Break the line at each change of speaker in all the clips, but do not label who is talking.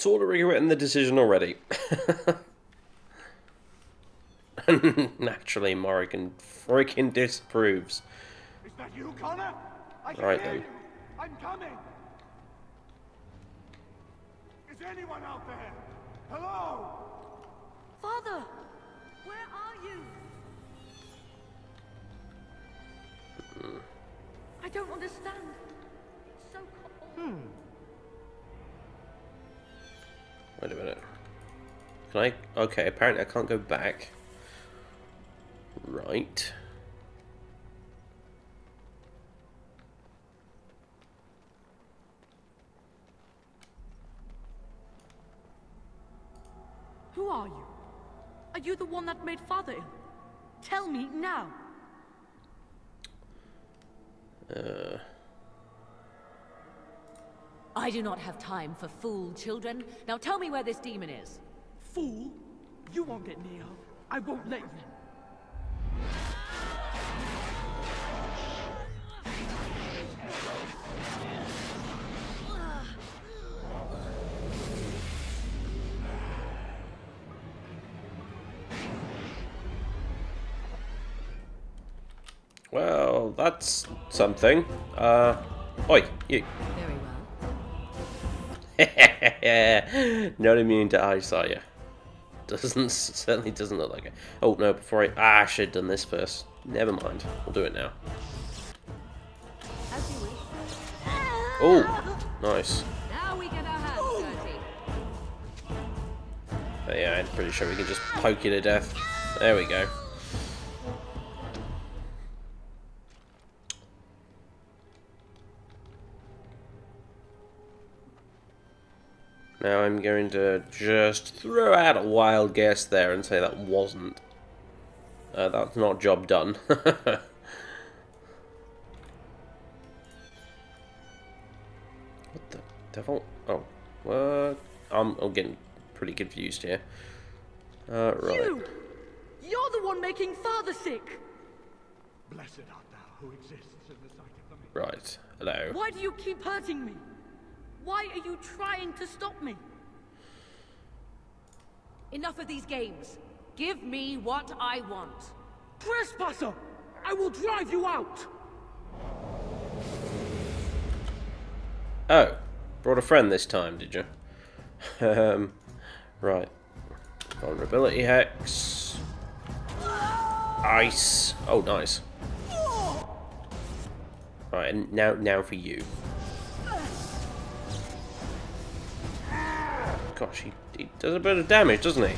Sort of regretting the decision already. Naturally, Morrigan freaking disapproves.
Is that you, Connor? I can
Right
hear
then.
you. I'm coming. Is anyone out there? Hello?
Father, where are you? I don't understand. It's so cold.
Wait a minute. Can I? Okay, apparently I can't go back. Right.
Who are you? Are you the one that made Father ill? Tell me now.
I do not have time for fool children. Now tell me where this demon is.
Fool? You won't get near. I won't let you.
Well, that's something. Oi, you.
Very well.
Not immune to ice, are you? Certainly doesn't look like it. Oh no, before I should have done this first. Never mind. We'll do it now.
As you wish.
Oh, nice.
Now we get our hands dirty.
But yeah, I'm pretty sure we can just poke you to death. There we go. Now I'm going to just throw out a wild guess there and say that wasn't. That's not job done. What the devil? Oh, what? I'm getting pretty confused here. Right.
You're the one making Father sick.
Blessed art thou who exists in the sight of the meek.
Right. Hello.
Why do you keep hurting me? Why are you trying to stop me?
Enough of these games. Give me what I want.
Trespasser! I will drive you out!
Oh, brought a friend this time, did you? Right. Vulnerability hex. Ice. Oh, nice. Right, and now for you. Gosh, he does a bit of damage, doesn't he?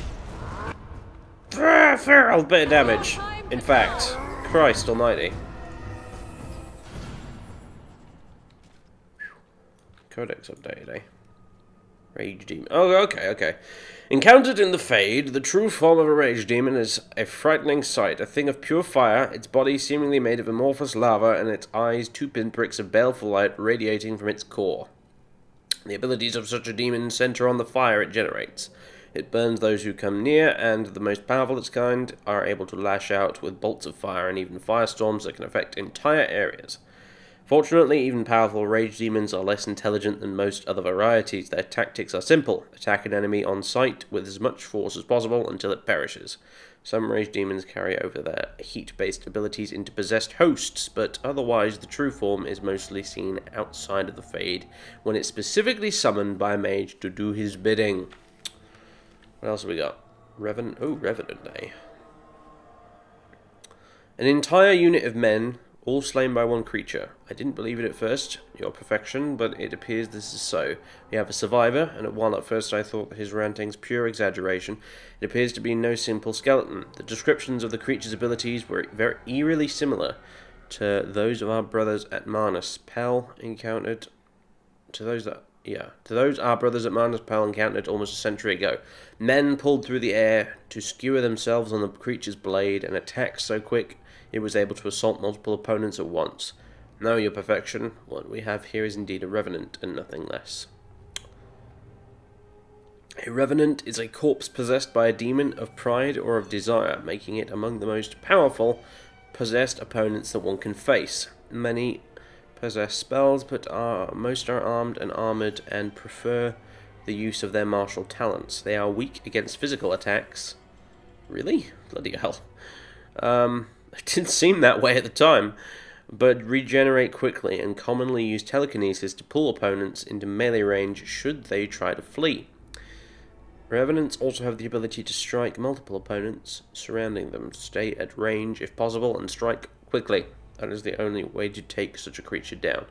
Feral bit of damage. In fact, Christ almighty. Codex updated, eh? Rage demon. Oh, okay. Encountered in the Fade, the true form of a rage demon is a frightening sight. A thing of pure fire, its body seemingly made of amorphous lava, and its eyes two pinpricks of baleful light radiating from its core. The abilities of such a demon center on the fire it generates. It burns those who come near, and the most powerful of its kind are able to lash out with bolts of fire and even firestorms that can affect entire areas. Fortunately, even powerful rage demons are less intelligent than most other varieties. Their tactics are simple. Attack an enemy on sight with as much force as possible until it perishes. Some rage demons carry over their heat-based abilities into possessed hosts, but otherwise the true form is mostly seen outside of the Fade, when it's specifically summoned by a mage to do his bidding. What else have we got? Revenant, eh? An entire unit of men, all slain by one creature. I didn't believe it at first, your perfection, but it appears this is so. We have a survivor, and while at first I thought his rantings pure exaggeration, it appears to be no simple skeleton. The descriptions of the creature's abilities were very eerily similar to those of our brothers at Marnus. To those our brothers at Marnus Pell encountered almost a century ago. Men pulled through the air to skewer themselves on the creature's blade, and attack so quick it was able to assault multiple opponents at once. No, your perfection, what we have here is indeed a revenant, and nothing less. A revenant is a corpse possessed by a demon of pride or of desire, making it among the most powerful possessed opponents that one can face. Many possess spells, but most are armed and armoured and prefer the use of their martial talents. They are weak against physical attacks. Really? Bloody hell. It didn't seem that way at the time, but regenerate quickly and commonly use telekinesis to pull opponents into melee range should they try to flee. Revenants also have the ability to strike multiple opponents surrounding them, stay at range if possible, and strike quickly. That is the only way to take such a creature down.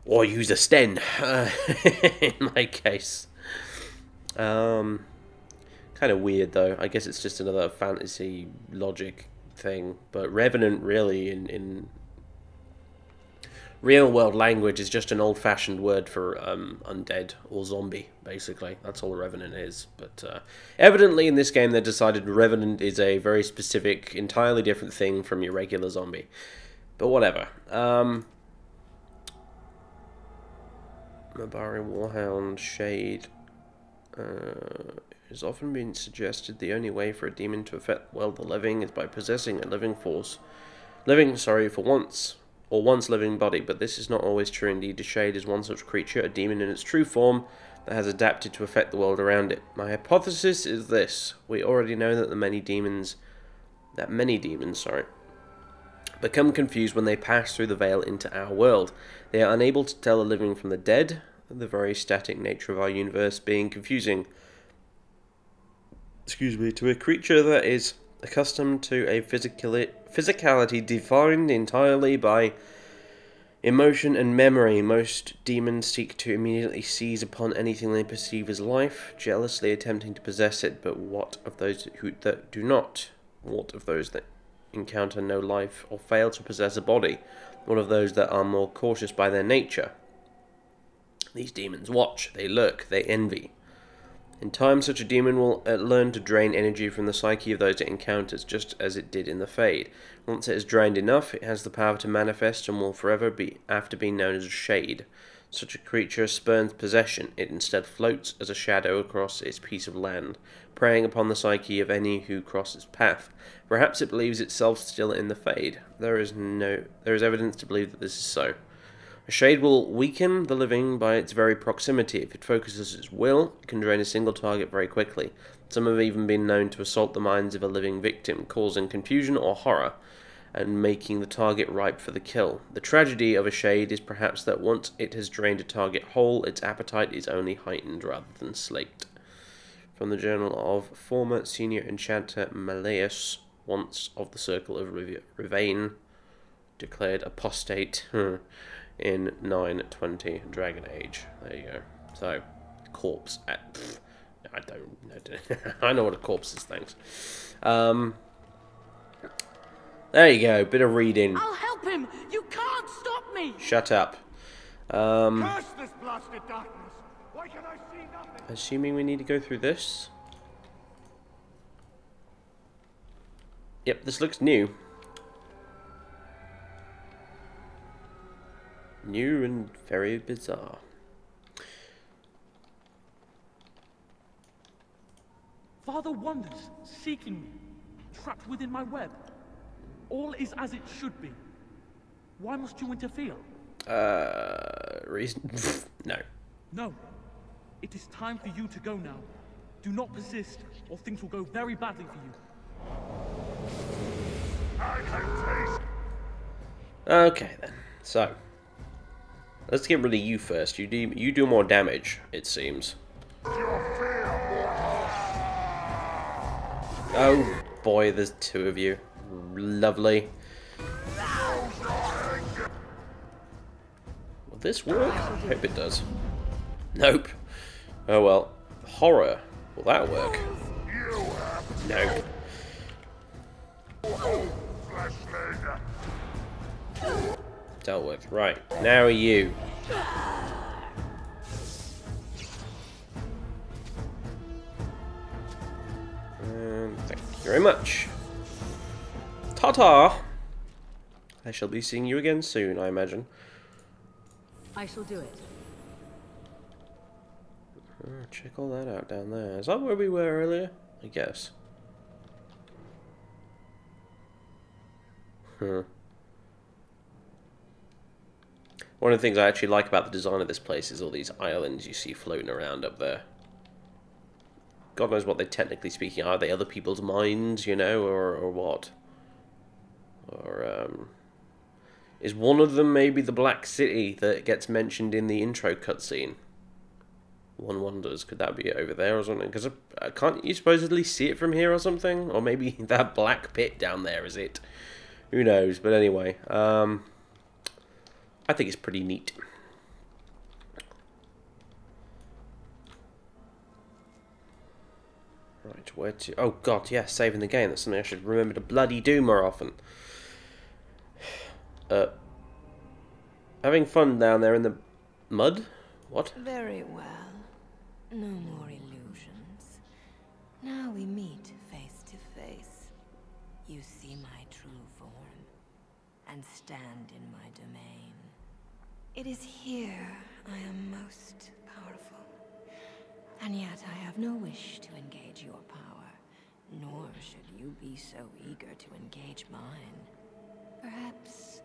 Or use a sten, in my case. Kind of weird, though. I guess it's just another fantasy logic thing. But Revenant, really, in real-world language, is just an old-fashioned word for undead or zombie, basically. That's all a Revenant is. But evidently, in this game, they decided Revenant is a very specific, entirely different thing from your regular zombie. But whatever. Mabari Warhound Shade. It has often been suggested the only way for a demon to affect the world of the living is by possessing a for once living body, but this is not always true. Indeed, the Shade is one such creature, a demon in its true form, that has adapted to affect the world around it. My hypothesis is this: we already know that many demons, become confused when they pass through the veil into our world. They are unable to tell the living from the dead, the very static nature of our universe being confusing, to a creature that is accustomed to a physicality defined entirely by emotion and memory. Most demons seek to immediately seize upon anything they perceive as life, jealously attempting to possess it. But what of those that do not? What of those that encounter no life or fail to possess a body? What of those that are more cautious by their nature? These demons watch, they lurk, they envy. In time, such a demon will learn to drain energy from the psyche of those it encounters, just as it did in the Fade. Once it has drained enough, it has the power to manifest and will forever be after being known as a Shade. Such a creature spurns possession. It instead floats as a shadow across its piece of land, preying upon the psyche of any who cross its path. Perhaps it believes itself still in the Fade. There is evidence to believe that this is so. A Shade will weaken the living by its very proximity. If it focuses its will, it can drain a single target very quickly. Some have even been known to assault the minds of a living victim, causing confusion or horror, and making the target ripe for the kill. The tragedy of a Shade is perhaps that once it has drained a target whole, its appetite is only heightened rather than slaked. From the journal of former senior enchanter Malleus, once of the Circle of Rivain, declared apostate in 920 Dragon Age. There you go. So, corpse. I don't know. I know what a corpse is, thanks. There you go. Bit of reading.
I'll help him! You can't stop me!
Shut up.
Curse this blasted darkness! Why can I see nothing?
Assuming we need to go through this. Yep, this looks new. New and very bizarre.
Father wanders, seeking me, trapped within my web. All is as it should be. Why must you interfere?
Reason? No.
No. It is time for you to go now. Do not persist, or things will go very badly for you.
I can taste.
Okay then. So, let's get rid of you first. You do more damage, it seems.
Your fear, mortal.
Oh boy, there's two of you. Lovely. Will this work? I hope it does. Nope. Oh well. Horror. Will that work? Nope. Dealt with. Right. Now are you. Thank you very much. Ta-ta! I shall be seeing you again soon, I imagine.
I shall do it.
Check all that out down there. Is that where we were earlier? I guess. One of the things I actually like about the design of this place is all these islands you see floating around up there. God knows what they technically speaking are. Are they other people's minds, you know, or what? Or, is one of them maybe the Black City that gets mentioned in the intro cutscene? One wonders, could that be over there or something? Because can't you supposedly see it from here or something? Or maybe that black pit down there is it? Who knows? But anyway, I think it's pretty neat. Right, where to? Oh god, yeah, saving the game. That's something I should remember to bloody do more often. Having fun down there in the mud? What?
Very well. No more illusions. Now we meet face to face. You see my true form, and stand in my domain. It is here I am most powerful. And yet I have no wish to engage your power, nor should you be so eager to engage mine. Perhaps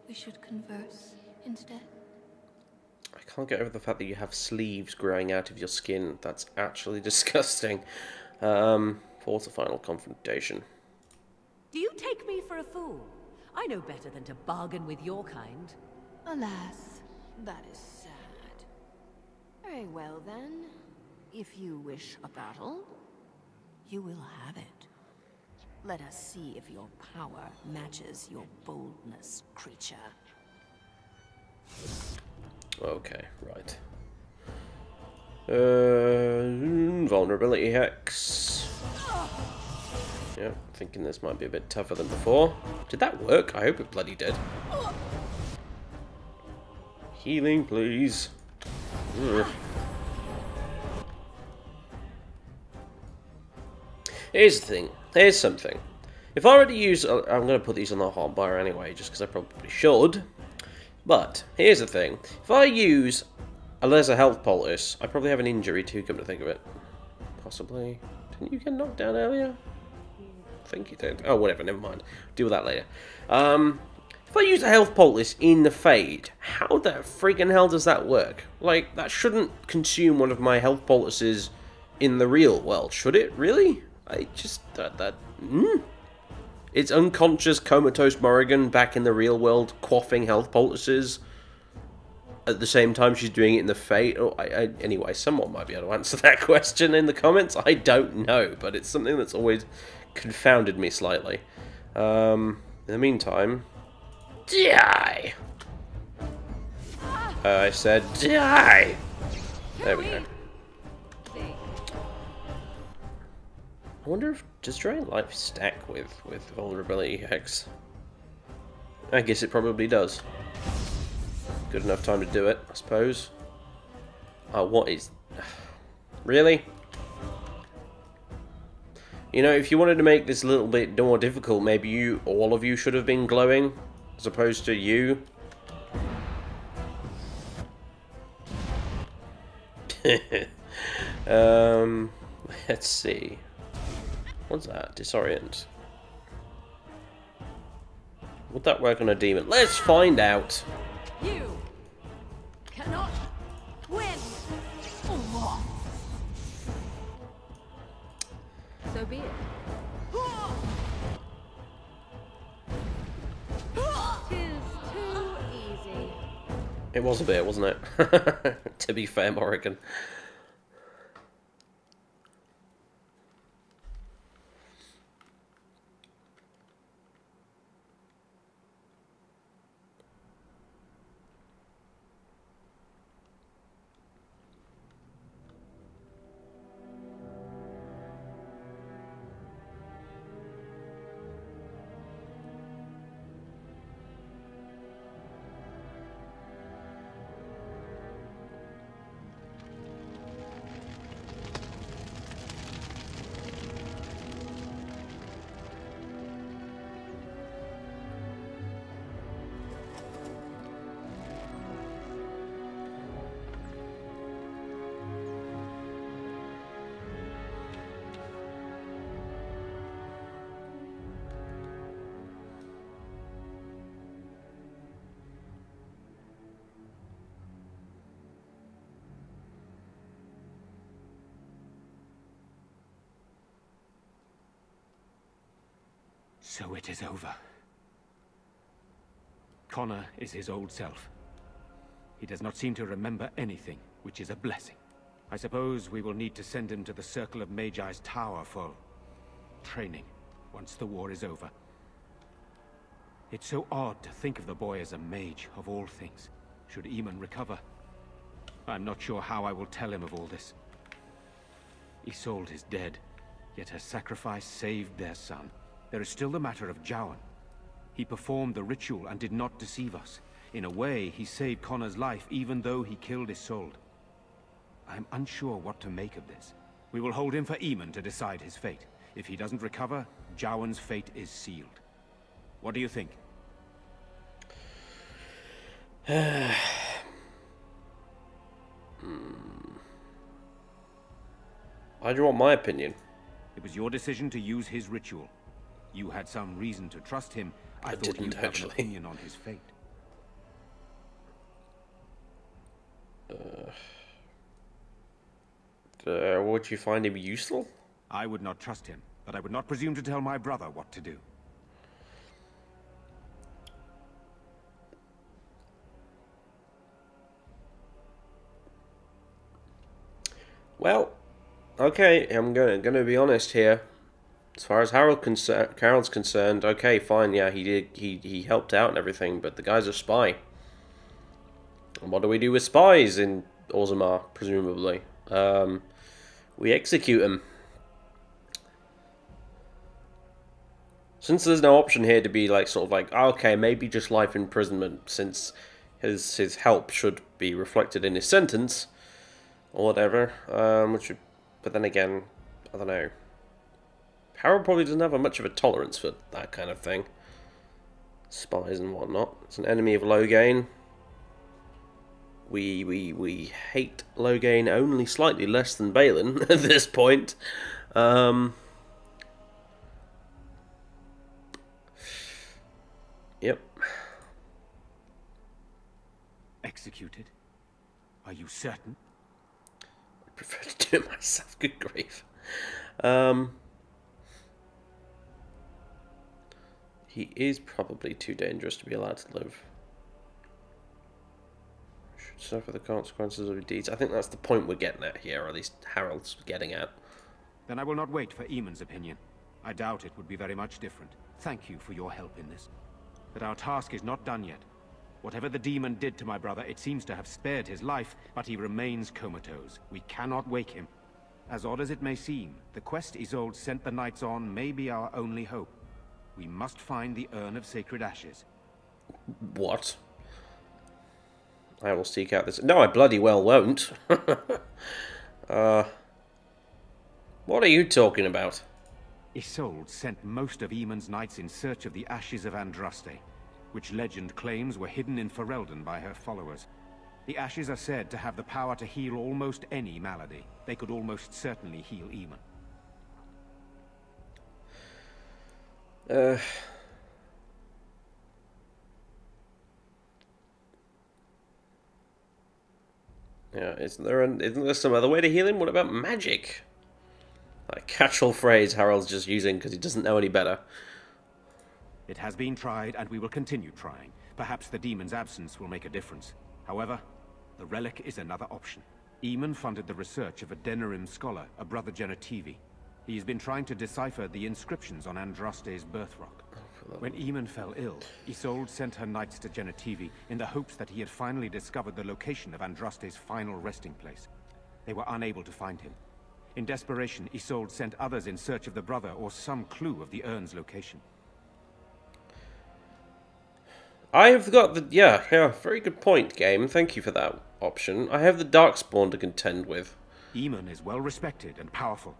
we should converse instead?
I can't get over the fact that you have sleeves growing out of your skin. That's actually disgusting. Force a final confrontation.
Do you take me for a fool? I know better than to bargain with your kind.
Alas, that is sad. Very well then. If you wish a battle, you will have it. Let us see if your power matches your boldness, creature.
Okay, right. Vulnerability hex. Yeah, thinking this might be a bit tougher than before. Did that work? I hope it bloody did. Healing, please. Ugh. Here's the thing. Here's something. If I were to use... I'm going to put these on the hotbar anyway, just because I probably should. But, here's the thing. If I use a laser health poultice, I probably have an injury too, come to think of it. Possibly. Didn't you get knocked down earlier? I think you did. Oh, whatever, never mind. Deal with that later. If I use a health poultice in the Fade, how the freaking hell does that work? Like, that shouldn't consume one of my health poultices in the real world, should it? Really? I just... It's unconscious, comatose Morrigan back in the real world, quaffing health poultices. At the same time she's doing it in the Fate. Oh, anyway, someone might be able to answer that question in the comments. I don't know, but it's something that's always confounded me slightly. In the meantime... Die! I said die! There we go. I wonder if... Does Dragon Life stack with vulnerability hex? I guess it probably does. Good enough time to do it, I suppose. Oh, what is... Really? You know, if you wanted to make this a little bit more difficult, maybe all of you should have been glowing, as opposed to you. Let's see. What's that? Disorient. Would that work on a demon? Let's find out.
You cannot win. So be it. Tis too easy.
It was a bit, wasn't it? To be fair, Morrigan.
So it is over. Connor is his old self. He does not seem to remember anything, which is a blessing. I suppose we will need to send him to the Circle of Magi's tower for training, once the war is over. It's so odd to think of the boy as a mage, of all things, should Eamon recover. I'm not sure how I will tell him of all this. Isolde is dead, yet her sacrifice saved their son. There is still the matter of Jowan. He performed the ritual and did not deceive us. In a way, he saved Connor's life even though he killed Isolde. I am unsure what to make of this. We will hold him for Eamon to decide his fate. If he doesn't recover, Jowan's fate is sealed. What do you think?
How do you want my opinion?
It was your decision to use his ritual. You had some reason to trust him. I thought you'd have an opinion on his fate.
Would you find him useful?
I would not trust him, but I would not presume to tell my brother what to do.
Well, okay, I'm gonna be honest here. As far as Harold's concerned, okay, fine, yeah, he helped out and everything, but the guy's a spy. And what do we do with spies in Orzammar, presumably? We execute him. Since there's no option here to be like, sort of like, okay, maybe just life imprisonment, since his help should be reflected in his sentence, or whatever, but then again, I don't know. Harold probably doesn't have much of a tolerance for that kind of thing. Spies and whatnot. It's an enemy of Loghain. We hate Loghain only slightly less than Balin at this point. Yep.
Executed? Are you certain?
I prefer to do it myself, good grief. He is probably too dangerous to be allowed to live. Should suffer the consequences of his deeds. I think that's the point we're getting at here, or at least Harold's getting at.
Then I will not wait for Eamon's opinion. I doubt it would be very much different. Thank you for your help in this. But our task is not done yet. Whatever the demon did to my brother, it seems to have spared his life, but he remains comatose. We cannot wake him. As odd as it may seem, the quest Isolde sent the knights on may be our only hope. We must find the Urn of Sacred Ashes.
What? I will seek out this... No, I bloody well won't. What are you talking about?
Isolde sent most of Eamon's knights in search of the ashes of Andraste, which legend claims were hidden in Ferelden by her followers. The ashes are said to have the power to heal almost any malady. They could almost certainly heal Eamon.
Yeah, isn't there some other way to heal him? What about magic? That catch-all phrase Harold's just using because he doesn't know any better.
It has been tried, and we will continue trying. Perhaps the demon's absence will make a difference. However, the relic is another option. Eamon funded the research of a Denerim scholar, a brother Genetivi. He has been trying to decipher the inscriptions on Andraste's birth rock. When Eamon fell ill, Isolde sent her knights to Genetivi in the hopes that he had finally discovered the location of Andraste's final resting place. They were unable to find him. In desperation, Isolde sent others in search of the brother or some clue of the urn's location.
I have got the... Yeah, very good point, game. Thank you for that option. I have the Darkspawn to contend with.
Eamon is well respected and powerful.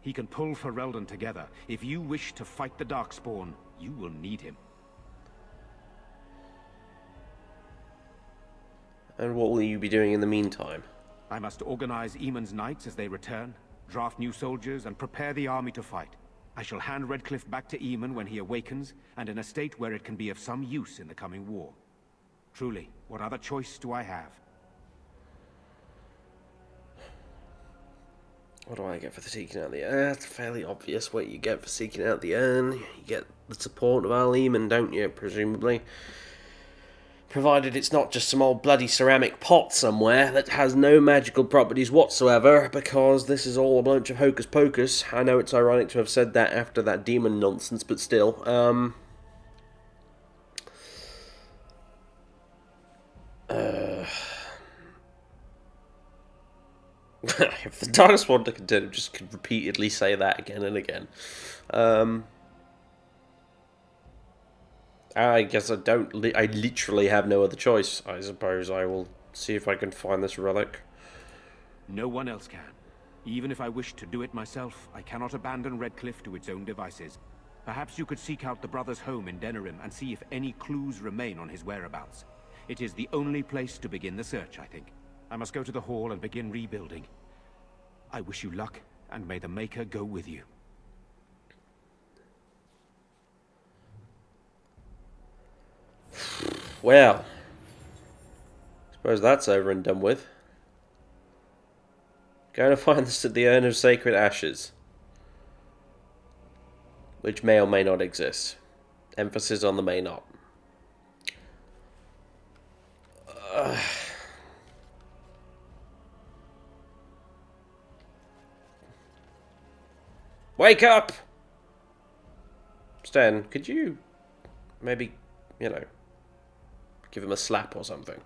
He can pull Ferelden together. If you wish to fight the Darkspawn, you will need him.
And what will you be doing in the meantime?
I must organize Eamon's knights as they return, draft new soldiers, and prepare the army to fight. I shall hand Redcliffe back to Eamon when he awakens, and in a state where it can be of some use in the coming war. Truly, what other choice do I have?
What do I get for seeking out the urn? That's fairly obvious what you get for seeking out the urn. You get the support of our Lehman, don't you, presumably? Provided it's not just some old bloody ceramic pot somewhere that has no magical properties whatsoever, because this is all a bunch of hocus pocus. I know it's ironic to have said that after that demon nonsense, but still. If the TARDIS wanted to continue, just could repeatedly say that again and again. I guess I don't. I literally have no other choice. I suppose I will see if I can find this relic.
No one else can. Even if I wish to do it myself, I cannot abandon Redcliffe to its own devices. Perhaps you could seek out the brother's home in Denerim and see if any clues remain on his whereabouts. It is the only place to begin the search, I think. I must go to the hall and begin rebuilding. I wish you luck, and may the Maker go with you.
Well, suppose that's over and done with. Going to find this at the Urn of Sacred Ashes, which may or may not exist. Emphasis on the may not. Wake up! Stan, could you maybe, you know, give him a slap or something?